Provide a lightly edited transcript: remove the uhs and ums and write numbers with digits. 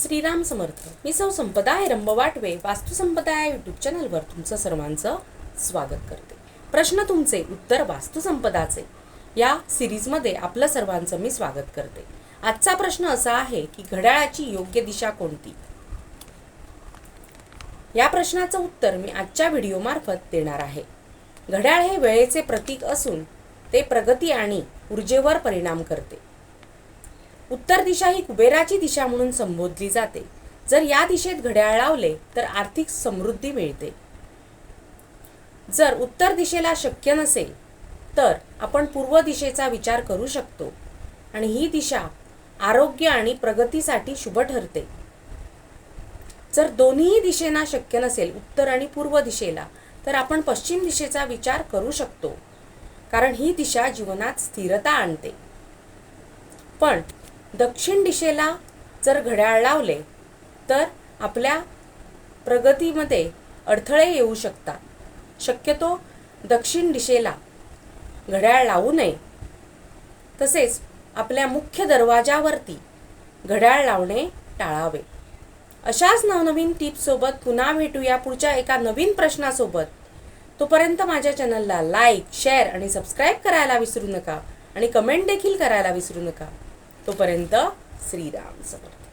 श्रीराम समर्थ. मी सौ संपदा रंबवाटवे वास्तुसंपदा या यूट्यूब चॅनलवर तुमचं सर्वांचं स्वागत करते. प्रश्न तुमचे उत्तर वास्तुसंपदाचे या सिरीजमध्ये आपलं सर्वांचं मी स्वागत करते. आजचा प्रश्न असा आहे की घड्याळाची योग्य दिशा कोणती? या प्रश्नाचं उत्तर मी आजच्या व्हिडिओमार्फत देणार आहे. घड्याळ हे वेळेचे प्रतीक असून ते प्रगती आणि ऊर्जेवर परिणाम करते. उत्तर दिशा ही कुबेराची दिशा म्हणून संबोधली जाते. जर या दिशेत घड्याळ लावले तर आर्थिक समृद्धी मिळते. जर उत्तर दिशेला शक्य नसेल तर आपण पूर्व दिशेचा विचार करू शकतो आणि ही दिशा आरोग्य आणि प्रगतीसाठी शुभ ठरते. जर दोन्ही दिशेना शक्य नसेल, उत्तर आणि पूर्व दिशेला, तर आपण पश्चिम दिशेचा विचार करू शकतो, कारण ही दिशा जीवनात स्थिरता आणते. पण दक्षिण दिशेला जर घड्याळ लावले तर आपल्या प्रगतीमध्ये अडथळे येऊ शकतात. शक्यतो दक्षिण दिशेला घड्याळ लावू नये. तसेच आपल्या मुख्य दरवाजावरती घड्याळ लावणे टाळावे. अशाच नवनवीन टिप्ससोबत पुन्हा भेटूया पुढच्या एका नवीन प्रश्नासोबत. तोपर्यंत माझ्या चॅनलला लाईक, शेअर आणि सबस्क्राईब करायला विसरू नका आणि कमेंट देखील करायला विसरू नका. तोपर्यंत श्रीराम समर्थ.